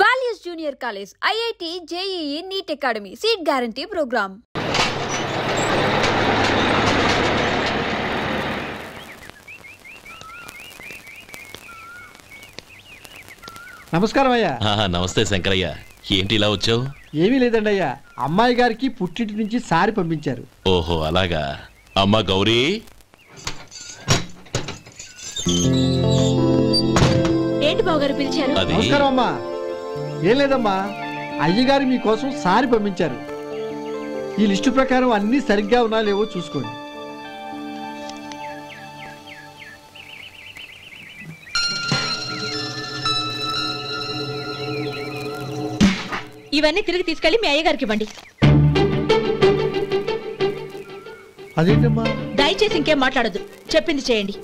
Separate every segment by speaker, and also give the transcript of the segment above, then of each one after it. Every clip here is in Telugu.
Speaker 1: Values Junior College, IIT, JEE, NEET Academy, Seat Guarantee Program.
Speaker 2: నమస్కారం అయ్యా.
Speaker 3: నమస్తే శంకరయ్య, ఏంటి ఇలా వచ్చావు?
Speaker 2: ఏమీ లేదండి అయ్యా, అమ్మాయి గారికి పుట్టింటి నుంచి సారి పంపించారు.
Speaker 3: ఓహో అలాగా. అమ్మా గౌరీ,
Speaker 1: ఏంటి బావగారు పిలిచారు?
Speaker 2: నమస్కారం అమ్మా. ఏం లేదమ్మా, అయ్యగారు మీకోసం సారి పంపించారు. ఈ లిస్టు ప్రకారం అన్ని సరిగ్గా ఉన్నా లేవో చూసుకోండి.
Speaker 1: ఇవన్నీ తిరిగి తీసుకెళ్లి మీ అయ్యగారికి ఇవ్వండి.
Speaker 2: అదేంటమ్మా?
Speaker 1: దయచేసి ఇంకేం మాట్లాడద్దు, చెప్పింది చేయండి.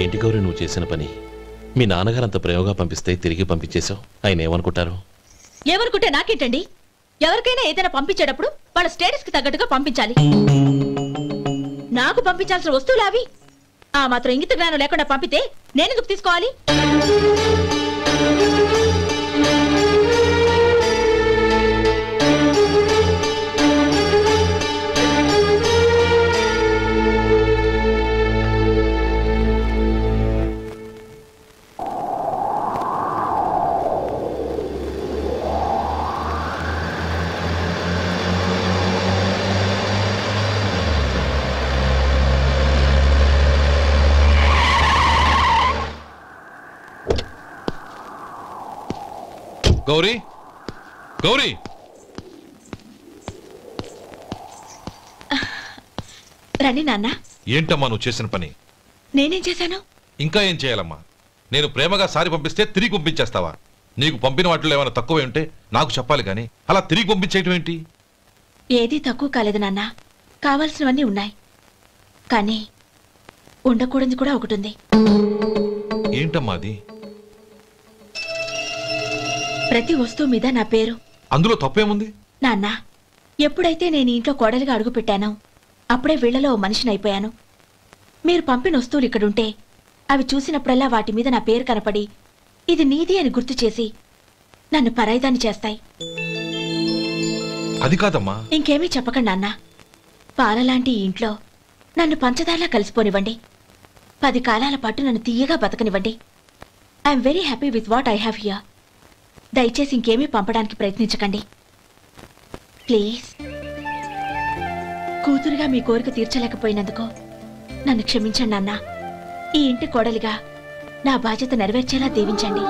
Speaker 3: ఏంటి గౌరీ నువ్వు చేసిన పని? మీ నాన్నగారు అంత ప్రేమగా పంపిస్తే తిరిగి పంపించేశావు. ఆయన ఏమనుకుంటారు?
Speaker 1: ఏమనుకుంటే నాకేంటండి? ఎవరికైనా ఏదైనా పంపించేటప్పుడు వాళ్ళ స్టేటస్ కి తగ్గట్టుగా పంపించాలి. నాకు పంపించాల్సిన వస్తువులు అవి. ఆ మాత్రం ఇంగిత జ్ఞానం లేకుండా పంపితే నేనెందుకు తీసుకోవాలి?
Speaker 4: గౌరీ, గౌరీ,
Speaker 1: రండి నాన్న.
Speaker 4: ఏంటమ్మా నువ్వు చేసిన పని?
Speaker 1: నేనేం చేశాను?
Speaker 4: ఇంకా ఏం చేయాలమ్మా? నేను ప్రేమగా సారి పంపిస్తే తిరిగి పంపించేస్తావా? నీకు పంపిన వాటిలో ఏమైనా తక్కువ ఉంటే నాకు చెప్పాలి, కానీ అలా తిరిగి పంపించేయటం ఏంటి?
Speaker 1: ఏదీ తక్కువ కాలేదు నాన్న, కావాల్సినవన్నీ ఉన్నాయి. కానీ ఉండకూడదు కూడా ఒకటి ఉంది.
Speaker 4: ఏంటమ్మా అది?
Speaker 1: ప్రతి వస్తువు మీద నా పేరు.
Speaker 4: అందులో తప్పేముంది
Speaker 1: నాన్న? ఎప్పుడైతే నేను ఇంట్లో కోడలిగా అడుగు పెట్టానో అప్పుడే వీళ్లలో మనిషిని అయిపోయాను. మీరు పంపిన వస్తువులు ఇక్కడుంటే అవి చూసినప్పుడల్లా వాటి మీద నా పేరు కనపడి ఇది నీది అని గుర్తు చేసి నన్ను పరాయిదాన్ని చేస్తాయి.
Speaker 4: అది కాదమ్మా.
Speaker 1: ఇంకేమీ చెప్పకండి నాన్న. పాలలాంటి ఈ ఇంట్లో నన్ను పంచదారలా కలిసిపోనివ్వండి. 10 కాలాల పాటు నన్ను తీయగా బతకనివ్వండి. I'm very happy with what I have here. దయచేసి ఇంకేమీ పంపడానికి ప్రయత్నించకండి ప్లీజ్. కూతురుగా మీ కోరిక తీర్చలేకపోయినందుకు నన్ను క్షమించండి నాన్న. ఈ ఇంటి కోడలిగా నా బాధ్యత నెరవేర్చేలా దీవించండి.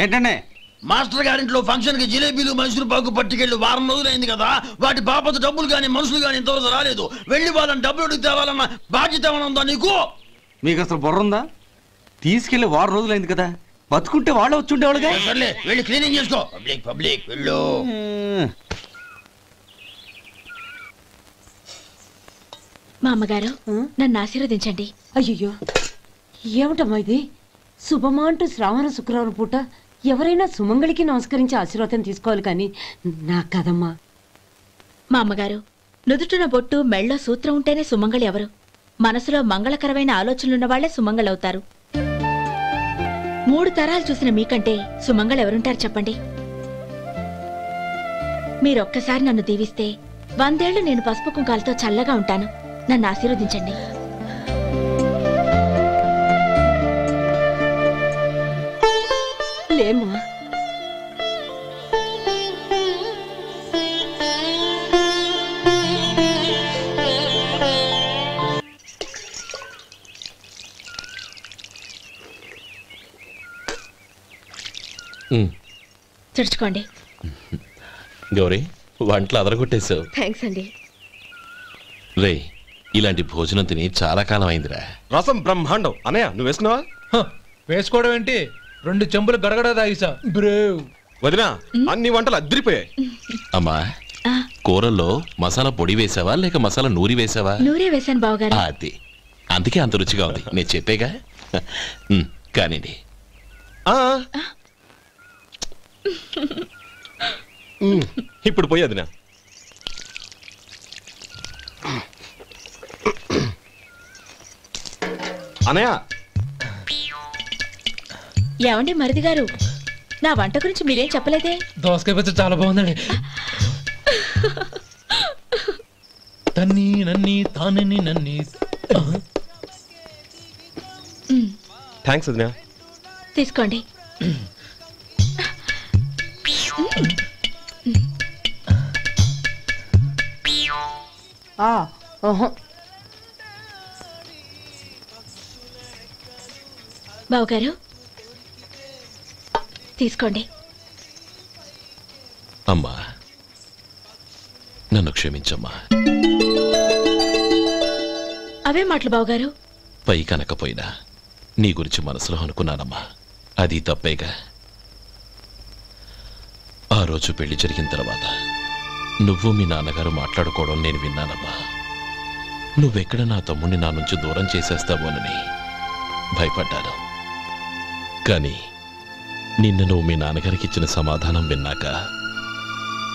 Speaker 5: ఏంటండి?
Speaker 6: మాస్టర్ గారింట్లో ఫంక్షన్ కి జిలేబీలు మైసూరు పాకు పట్టుకెళ్ళి వారం రోజులైంది కదా. వాటి బాపత డబ్బులు కానీ మనుషులు కానీ ఇంతవరకు రాలేదు. వెళ్ళి వాళ్ళని డబ్బులు అడిగి తేవాలన్న బాధ్యత ఏమైనా ఉందా నీకు?
Speaker 5: మీకు అసలు బుర్ర ఉందా? తీసుకెళ్లి వారం రోజులైంది కదా, బతుకుంటే వాళ్ళు వచ్చి ఉండేవాళ్ళుగా.
Speaker 6: సర్లే, వెళ్ళి క్లీనింగ్ చేసుకో. పబ్లిక్ పబ్లిక్ వెళ్ళు.
Speaker 1: మా అమ్మగారు నన్ను ఆశీర్వదించండి.
Speaker 7: అయ్యో, ఏమిటమ్మా ఇది? శుభమా అంటూ శ్రావణ శుక్రవారం పూట ఎవరైనా సుమంగళికి నమస్కరించి ఆశీర్వాదం తీసుకోవాలి, కానీ నాకు కదమ్మా.
Speaker 1: మా అమ్మగారు, నుదుటిన బొట్టు మెళ్ళో సూత్రం ఉంటేనే సుమంగళి ఎవరు? మనసులో మంగళకరమైన ఆలోచనలున్న వాళ్లే సుమంగళవుతారు. 3 తరాలు చూసిన మీకంటే సుమంగళ ఎవరుంటారు చెప్పండి? మీరొక్కసారి నన్ను దీవిస్తే 100 ఏళ్లు నేను పసుపు కుంకాలతో చల్లగా ఉంటాను. నన్ను ఆశీర్వదించండి.
Speaker 7: లేమ్మా,
Speaker 1: తుడుచుకోండి.
Speaker 3: గౌరీ వంటలు అదరగొట్టేశావు.
Speaker 8: థ్యాంక్స్ అండి.
Speaker 3: రే ఇలాంటి భోజనం తిని చాలా కాలం అయిందిరా.
Speaker 9: రసం బ్రహ్మాండం. అనయ్య నువ్వు వేసుకున్నావా?
Speaker 10: వేసుకోవడం ఏంటి, 2 చెంబులు గడగడ తాగిసా. బ్రేవ్
Speaker 9: వదినా అన్ని వంటలు అద్దరిపోయాయి.
Speaker 3: అమ్మా కూరల్లో మసాలా పొడి వేసావా లేక మసాలా నూరి వేసావా?
Speaker 1: నూరే వేశాను బావగారు.
Speaker 3: అది అందుకే అంత రుచిగా ఉంది. నేను చెప్పేగా. కానివ్వండి.
Speaker 9: ఇప్పుడు పోయి వదినా. అనయ్య
Speaker 1: ఏమండి మరిది గారు, నా వంట గురించి మీరేం చెప్పలేదే?
Speaker 10: దోసకాయ పచ్చడి చాలా బాగుందండి. తన్ని నన్ని తానని నన్ని.
Speaker 9: థ్యాంక్స్ వదినా.
Speaker 1: తీసుకోండి. బావగారు తీసుకోండి.
Speaker 3: అమ్మా నన్ను క్షమించమ్మా.
Speaker 1: అవే మాటలు బావగారు.
Speaker 3: పై కనకపోయినా నీ గురించి మనసులో అనుకున్నానమ్మా. అది తప్పేగా. ఆ రోజు పెళ్లి జరిగిన తర్వాత నువ్వు మీ నాన్నగారు మాట్లాడుకోవడం నేను విన్నానమ్మా. నువ్వెక్కడ నా తమ్ముడిని నా నుంచి దూరం చేసేస్తావోనని భయపడ్డాను. కానీ నిన్న నువ్వు మీ నాన్నగారికి ఇచ్చిన సమాధానం విన్నాక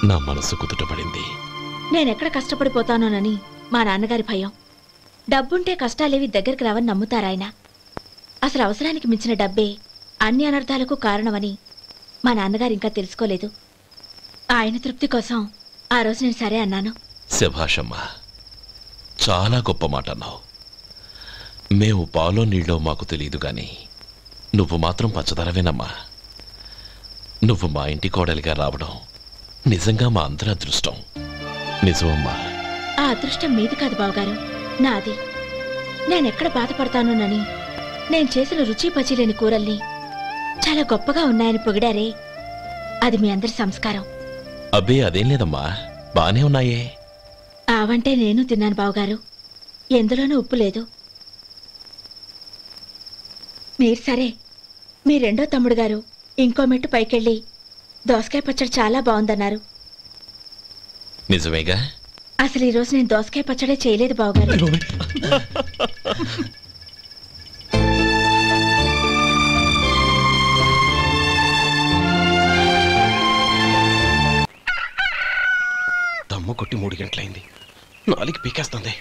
Speaker 3: నా మనసు కుదుటపడింది.
Speaker 1: నేనెక్కడ కష్టపడిపోతానోనని మా నాన్నగారి భయం. డబ్బుంటే కష్టాలేవి దగ్గరికి రావని నమ్ముతారాయన. అసలు అవసరానికి మించిన డబ్బే అన్ని అనర్థాలకు కారణమని మా నాన్నగారు ఇంకా తెలుసుకోలేదు. ఆయన తృప్తి కోసం ఆ రోజు నేను సరే అన్నాను.
Speaker 3: శభాషమ్మా, చాలా గొప్ప మాట అన్నావు. మేము పాలో నీళ్ళో మాకు తెలియదు గాని నువ్వు మాత్రం పచ్చదనవేనమ్మా. నువ్వు మా ఇంటి కోడలిగా రావడం నిజంగా మా అందరి అదృష్టం. నిజమమ్మా.
Speaker 1: ఆ అదృష్టం మీది కాదు బావగారు, నాది. నేనెక్కడ బాధపడతానోనని నేను చేసిన రుచి పచిలేని కూరల్ని చాలా గొప్పగా ఉన్నాయని పొగిడారే, అది మీ అందరి సంస్కారం.
Speaker 3: అబ్బే అదేం లేదమ్మా, బానే ఉన్నాయే.
Speaker 1: ఆవంటే నేను తిన్నాను బావగారు, ఎందులోనూ ఉప్పు లేదు. మీరు సరే, మీ రెండో తమ్ముడు గారు ఇంకో మెట్టు పైకెళ్ళి దోసకాయ పచ్చడి చాలా బాగుందన్నారు.
Speaker 3: నిజమేగా?
Speaker 1: అసలు ఈరోజు నేను దోసకాయ పచ్చడే చేయలేదు బావగారు.
Speaker 9: దమ్ము కొట్టి 3 గంటలైంది. 4కి పీకేస్తుంది.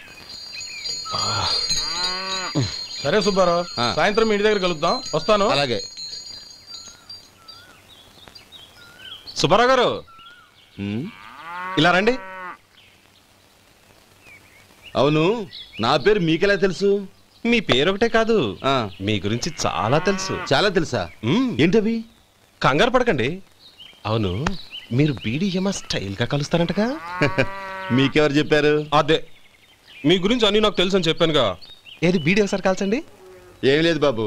Speaker 11: సరే సుబ్బారావు, సాయంత్రం ఇంటి దగ్గర కలుద్దాం. వస్తాను.
Speaker 9: అలాగే. సుబ్బారావు గారు ఇలా రండి.
Speaker 12: అవును, నా పేరు మీకెలా తెలుసు?
Speaker 9: మీ పేరు ఒకటే కాదు, మీ గురించి చాలా తెలుసు.
Speaker 12: చాలా తెలుసా? ఏంటవి?
Speaker 9: కంగారు పడకండి. అవును, మీరు బీడీఎం స్టైల్గా కలుస్తారంటగా?
Speaker 12: మీకెవరు చెప్పారు?
Speaker 9: అదే మీ గురించి అన్ని నాకు తెలుసు అని చెప్పానుగా. ఏది బీడీ ఒకసారి కాల్చండి.
Speaker 12: ఏం లేదు బాబు,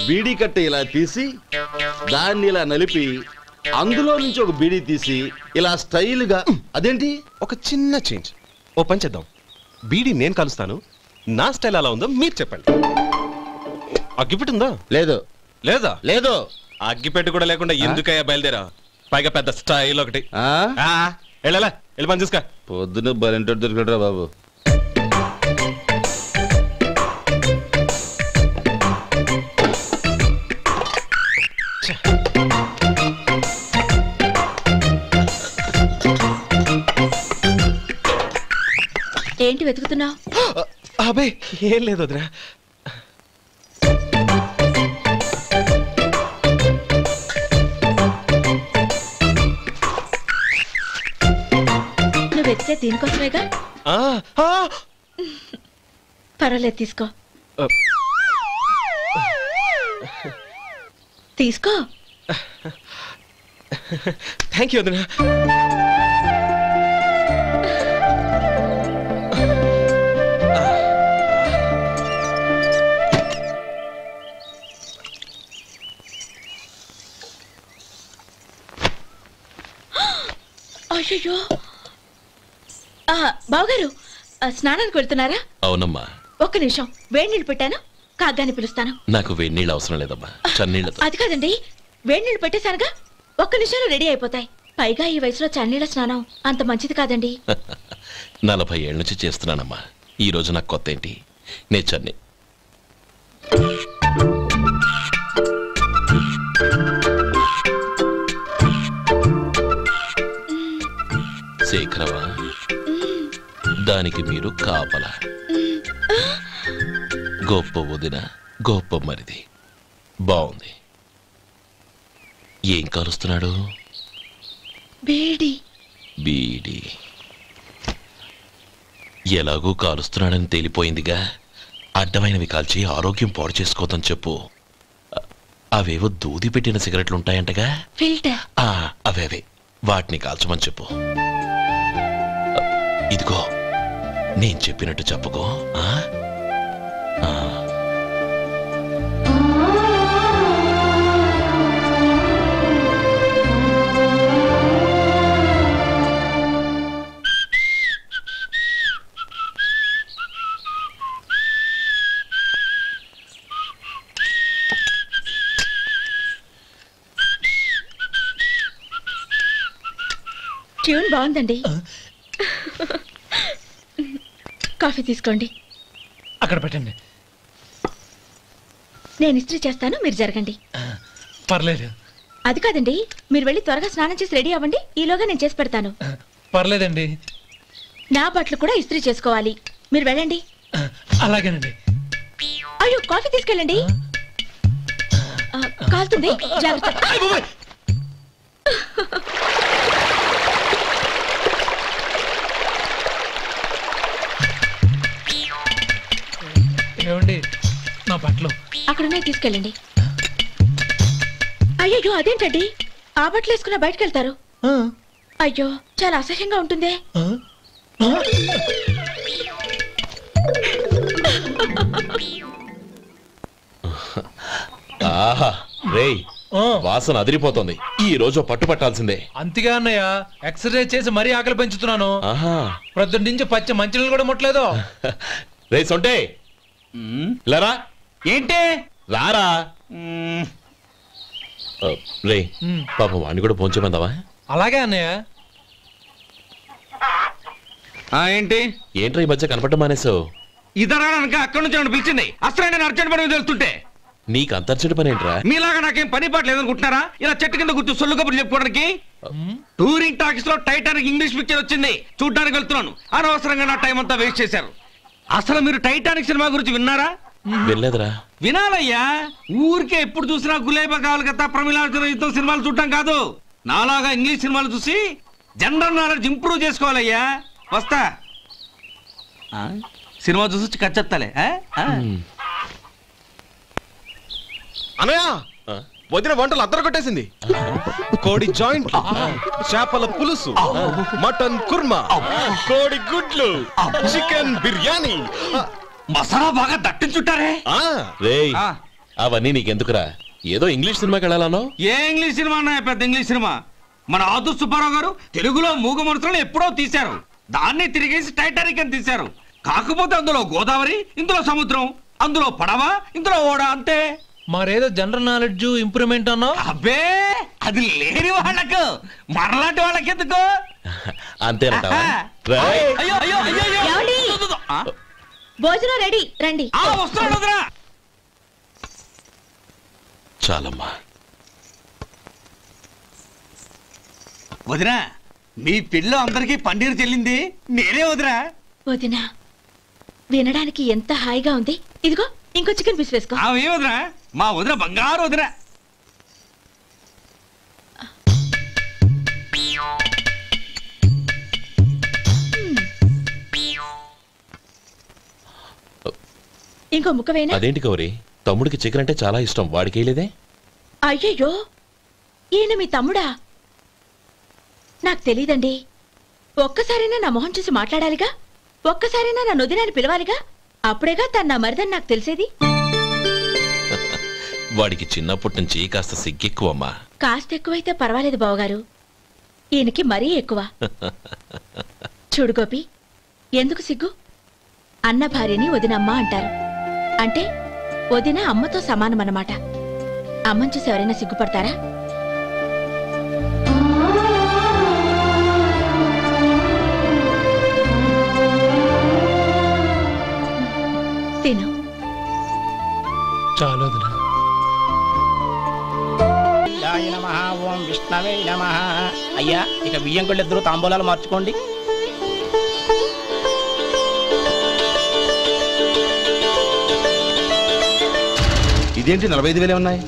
Speaker 12: బీడీ కట్ట ఇలా తీసి దాన్ని ఇలా నలిపి అందులో నుంచి ఒక బీడీ తీసి ఇలా స్టైల్గా. అదేంటి?
Speaker 9: ఒక చిన్న చేంజ్. ఓ పని చేద్దాం, బీడీ నేను కలుస్తాను, నా స్టైల్ అలా ఉందో మీరు చెప్పండి. అగ్గిపెట్టి ఉందా?
Speaker 12: లేదు.
Speaker 9: లేదా?
Speaker 12: లేదు.
Speaker 9: అగ్గిపెట్టి కూడా లేకుండా ఎందుకయ్యా బయలుదేరా? పైగా పెద్ద స్టైల్ ఒకటి. వెళ్ళాలా, వెళ్ళి పని చూసుకో.
Speaker 12: పొద్దున బలింటోడు దొరికడరా బాబు.
Speaker 1: ఏంటి వెతుకుతున్నావు?
Speaker 9: అబే ఏం లేదు వదినా.
Speaker 1: నువ్వు వెతికే దీనికోసమేగా. పర్వాలేదు, తీసుకో. తీసుకో.
Speaker 9: థ్యాంక్ యూ వదినా.
Speaker 1: అయ్యో బావగారు స్నానానికి వెళ్తున్నారా?
Speaker 3: అవునమ్మా.
Speaker 1: ఒక్క నిమిషం, వేడి నీళ్ళు పెట్టాను, కాగ్గాని పిలుస్తాను.
Speaker 3: నాకు వేడి నీళ్ళు అవసరం లేదమ్మా, చన్నీళ్ళతో.
Speaker 1: అది కాదండి, వేడి నీళ్ళు పెట్టేశానుగా, ఒక్క నిమిషంలో రెడీ అయిపోతాయి. పైగా ఈ వయసులో చన్నీళ్ళ స్నానం అంత మంచిది కాదండి.
Speaker 3: 40 ఏళ్ళ నుంచి చేస్తున్నానమ్మా, ఈ రోజు నాకు కొత్త ఏంటి? నే చన్ని శేఖరవా, దానికి మీరు కాపల. గొప్ప వదిన, గొప్ప మరిది. బాగుంది. ఏం కాలుస్తున్నాడు?
Speaker 1: బీడి.
Speaker 3: బీడి ఎలాగూ కాలుస్తున్నాడని తేలిపోయిందిగా. అడ్డమైనవి కాల్చి ఆరోగ్యం పాడు చేసుకోదని చెప్పు. అవేవో దూది పెట్టిన సిగరెట్లు ఉంటాయంటగా,
Speaker 1: ఫిల్టర్.
Speaker 3: అవే వాటిని కాల్చమని చెప్పు. ఇదిగో నేను చెప్పినట్టు చెప్పుకో.
Speaker 1: ట్యూన్ బాగుందండి. కాఫీ తీసుకోండి.
Speaker 10: అక్కడ పెట్టండి.
Speaker 1: నేను ఇస్త్రీ చేస్తాను, మీరు జరగండి.
Speaker 10: పర్లేదు.
Speaker 1: అది కాదండి, మీరు వెళ్ళి త్వరగా స్నానం చేసి రెడీ అవ్వండి, ఈలోగా నేను చేసి పెడతాను.
Speaker 10: పర్లేదండి.
Speaker 1: నా బట్టలు కూడా ఇస్త్రీ చేసుకోవాలి, మీరు వెళ్ళండి.
Speaker 10: అలాగేనండి.
Speaker 1: అయ్యో, కాఫీ తీసుకెళ్ళండి. కాలుతుంది, జాగ్రత్త.
Speaker 10: ఏమండి, నా బట్టలు
Speaker 1: అక్కడున్నాయి, తీసుకెళ్ళండి. అయ్యో, అదేంటండి, ఆ బట్టలు వేసుకున్న బయటకు వెళ్తారు? అయ్యో, చాలా అసహ్యంగా ఉంటుందే.
Speaker 3: ఆహా రేయ్, వాసన అదిరిపోతుంది. ఈ రోజు పట్టుపట్టాల్సిందే.
Speaker 10: అంతగా అన్నయ్య, ఎక్సర్సైజ్ చేసి మరీ ఆకలి పెంచుతున్నాను. ప్రొద్దున నుంచి పచ్చ మంచినీళ్ళు కూడా ముట్టలేదు.
Speaker 3: రే సొంటే, లరా.
Speaker 5: ఏంటి?
Speaker 3: రారా. రే పాపం వాడిని కూడా పోంచమందావా?
Speaker 10: అలాగే అన్నయ్య.
Speaker 5: ఏంటి
Speaker 3: ఏంట్రా ఈ మధ్య కనపడడం మానేసావు?
Speaker 5: ఇదరా అక్కడి నుంచి నన్ను పిలిచింది. అసలు నేను అర్జెంట్ పని తెలుస్తుంటే
Speaker 3: నీకు అంతర్చడి పని ఏంట్రా?
Speaker 5: మీలాగా నాకేం పని పాట లేదనుకుంటున్నారా? ఇలా చెట్టు కింద కూర్చో సొల్లు కబుర్లు చెప్పుకోవడానికి. టూరింగ్ టాకీస్ లో టైటానిక్ ఇంగ్లీష్ పిక్చర్ వచ్చింది, చూడ్డానికి వెళ్తున్నాను. అనవసరంగా నా టైం అంతా వేస్ట్ చేశారు. అసలు మీరు టైటానిక్ సినిమా గురించి విన్నారా?
Speaker 3: వెళ్ళలేదురా.
Speaker 5: వినాలయ్యా. ఊరికే ఎప్పుడు చూసినా గులేబా కావాలి కదా, ప్రమిళార్జున యుద్ధం సినిమాలు చూడటం కాదు. నాలాగా ఇంగ్లీష్ సినిమాలు చూసి జనరల్ నాలెడ్జ్ ఇంప్రూవ్ చేసుకోవాలయ్యా. వస్తా. సినిమా చూసి కచ్చెత్తాలే.
Speaker 9: అనయా, వదిన వంటలు అద్దరు కొట్టేసింది. కోడి జాయింట్, చేపల పులుసు, మటన్ కుర్మా, కోడి గుడ్లు, చికెన్ బిర్యానీ,
Speaker 5: మసాలా బాగా దట్టించుంటారే.
Speaker 3: రేయ్, అవన్నీ నీకెందుకురా? ఏదో ఇంగ్లీష్ సినిమాకి వెళ్ళాలనో?
Speaker 5: ఏ ఇంగ్లీష్ సినిమా అన్నా? పెద్ద ఇంగ్లీష్ సినిమా. మన ఆదు సుబ్బారావు గారు తెలుగులో మూగమరుతులను ఎప్పుడో తీశారు. దాన్ని తిరిగేసి టైటానిక్ అని తీశారు. కాకపోతే అందులో గోదావరి, ఇందులో సముద్రం, అందులో పడవ, ఇందులో ఓడ, అంతే.
Speaker 10: మరేదో జనరల్ నాలెడ్జ్ ఇంప్రూవ్మెంట్ అన్నా?
Speaker 5: అబ్బే, అది లేని వాళ్ళకు, మరలాంటి వాళ్ళకి ఎందుకు?
Speaker 3: అంతేనంటావా?
Speaker 1: భోజనం రెడీ, రండి.
Speaker 5: వస్తున్నాడు వదరా.
Speaker 3: చాలమ్మా.
Speaker 5: వదినా, మీ పిల్ల అందరికీ పన్నీరు చెల్లింది నేనే వదినా.
Speaker 1: వదినా, వినడానికి ఎంత హాయిగా ఉంది. ఇదిగో ఇంకో చికెన్ పీస్ వేసుకో.
Speaker 5: ఏ వదినా, మా వదిన బంగారు వదినా.
Speaker 1: ఇంకో ముక్క వేయనా?
Speaker 3: అదేంటి గౌరీ, తమ్ముడికి చికెన్ అంటే చాలా ఇష్టం, వాడికి వేయలేదే?
Speaker 1: అయ్యయ్యో, ఈయన మీ తమ్ముడా? నాకు తెలీదండి. ఒక్కసారైనా నా మొహం చూసి మాట్లాడాలిగా, ఒక్కసారైనా నా నొదినాన్ని పిలవాలిగా, అప్పుడేగా తన నా మరిదని నాకు తెలిసేది.
Speaker 3: వాడికి చిన్నప్పటి నుంచి కాస్త సిగ్గెక్కువమ్మా.
Speaker 1: కాస్త ఎక్కువైతే పర్వాలేదు బావగారు. ఈయనకి మరీ ఎక్కువ. చూడు గోపి, ఎందుకు సిగ్గు? అన్న భార్యని వదినమ్మ అంటారు. అంటే వదిన అమ్మతో సమానమన్నమాట. అమ్మని చూసి ఎవరైనా సిగ్గుపడతారా? తిను.
Speaker 10: చాలు వదినా.
Speaker 8: ఓం విష్ణవే నమః. అయ్యా, ఇక బియ్యం కొళ్ళు ఇద్దరు తాంబూలాలు మార్చుకోండి.
Speaker 12: ఇదేంటి 45,000 ఉన్నాయి?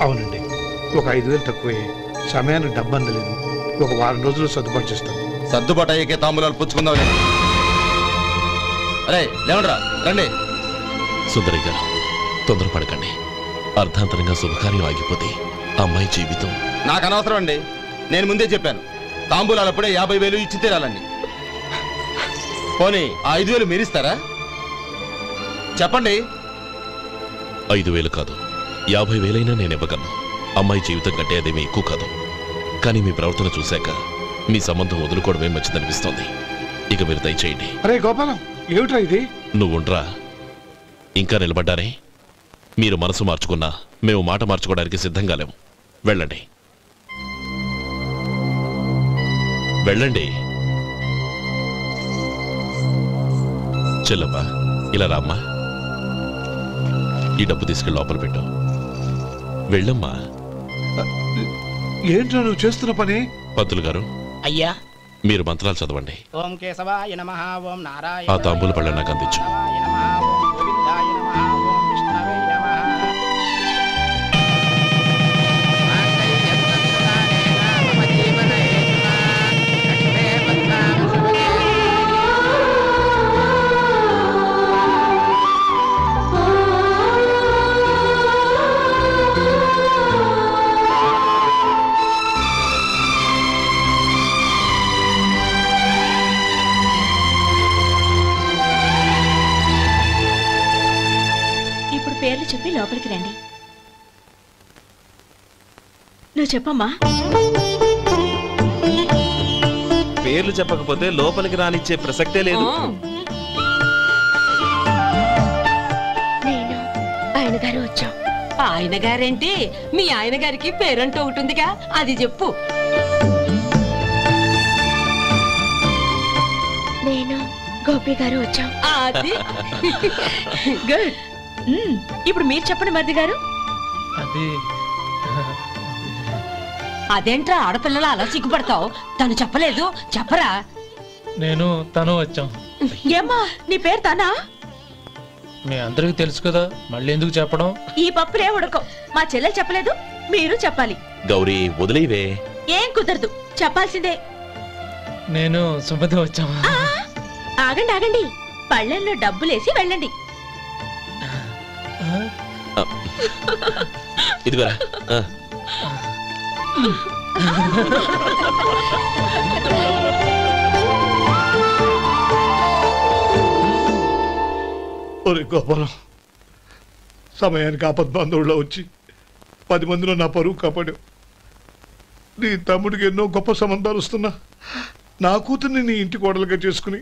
Speaker 13: అవునండి, ఒక 5,000 తక్కువే. సమయానికి డబ్బు అందలేదు. ఒక వారం రోజులు సర్దుబాటు చేస్తాను.
Speaker 12: సర్దుబాటు అయ్యే తాంబూలాలు పుచ్చుకుందాం. అరే లేవండ్రా, రండి.
Speaker 3: సుందరి గారు, తొందరపడకండి. అర్ధాంతరంగా శుభకార్యం ఆగిపోతే అమ్మాయి జీవితం.
Speaker 12: నాకు అనవసరం అండి. నేను ముందే చెప్పాను, తాంబూలాలప్పుడే 50,000 ఇచ్చి తీరాలండి. పోనీ ఆ 5,000 మీరిస్తారా? చెప్పండి.
Speaker 3: 5,000 కాదు, 50,000 నేను ఇవ్వగలను. అమ్మాయి జీవితం కంటే అదేమీ ఎక్కువ కాదు. కానీ మీ ప్రవర్తన చూశాక మీ సంబంధం వదులుకోవడమే మంచిదనిపిస్తోంది. ఇక మీరు దయచేయండి.
Speaker 13: అరే గోపాలం, ఏమిట్రా ఇది?
Speaker 3: నువ్వుండ్రా. ఇంకా నిలబడ్డారే? మీరు మనసు మార్చుకున్నా మేము మాట మార్చుకోవడానికి సిద్ధంగా లేము. వెళ్ళండి, వెళ్ళండి. చెల్లమ్మా, ఇలా రామ్మా. ఈ డబ్బు తీసుకెళ్ళి లోపల పెట్టు. వెళ్ళమ్మా.
Speaker 13: ఏంట్రా నువ్వు చేస్తున్న పని?
Speaker 3: పంతులు గారు,
Speaker 8: అయ్యా,
Speaker 3: మీరు మంత్రాలు చదవండి.
Speaker 8: ఓం కేశవాయ నమః. ఓం నారాయణ.
Speaker 3: ఆ తాంబూల పళ్ళ నాకు అందించు.
Speaker 1: పేర్లు చెప్పి లోపలికి రండి. నువ్వు చెప్పమ్మా.
Speaker 9: పేర్లు చెప్పకపోతే లోపలికి రానిచ్చే ప్రసక్తే లేదు.
Speaker 1: నేను ఆయన గారు వచ్చాం.
Speaker 7: ఆయన గారేంటి? మీ ఆయన గారికి పేరంటూ ఒకటి ఉందిగా, అది చెప్పు.
Speaker 1: నేను గోపి గారు వచ్చాం.
Speaker 7: అది
Speaker 1: గుడ్. ఇప్పుడు మీరు చెప్పండి మరిది గారు.
Speaker 10: అది
Speaker 7: అదేంట్రా ఆడపిల్లలు అలా సిగ్గుపడతావు? తను చెప్పలేదు, చెప్పరా?
Speaker 10: నేను తను వచ్చాం.
Speaker 1: ఏమ్మా, నీ పేరు తనా?
Speaker 10: మీ అందరికి తెలుసు కదా, మళ్ళీ ఎందుకు చెప్పడం?
Speaker 1: ఈ పప్పులే ఉడకం. మా చెల్లెలు చెప్పలేదు, మీరు చెప్పాలి.
Speaker 3: గౌరీ, వదిలేవే.
Speaker 1: ఏం కుదరదు, చెప్పాల్సిందే.
Speaker 10: నేను సుమతి వచ్చాం.
Speaker 1: ఆగండి ఆగండి, పళ్ళెంలో డబ్బులేసి వెళ్ళండి.
Speaker 3: ఇదిగోరా.
Speaker 13: ఒరే గోపాలం, సమయానికి ఆపద్బంధువుల్లో వచ్చి 10 మందిలో నా పరువు కాపాడావు. నీ తమ్ముడికి ఎన్నో గొప్ప సంబంధాలు వస్తున్నా నా కూతుర్ని నీ ఇంటి కోడలుగా చేసుకుని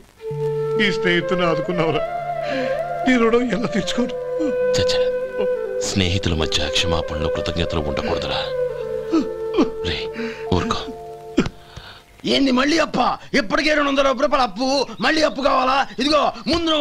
Speaker 13: నీ స్నేహితుని ఆదుకున్నావురా. నీ రుణం ఎలా తీర్చుకోరు?
Speaker 3: స్నేహితుల మధ్య క్షమాపణలు, కృతజ్ఞతలు ఉండకూడదురా. రే ఊరుకో.
Speaker 6: ఏంది మళ్ళీ అప్ప? ఇప్పటికే 200 రూపాయలు అప్పు, మళ్ళీ అప్పు కావాలా? ఇదిగో ముందు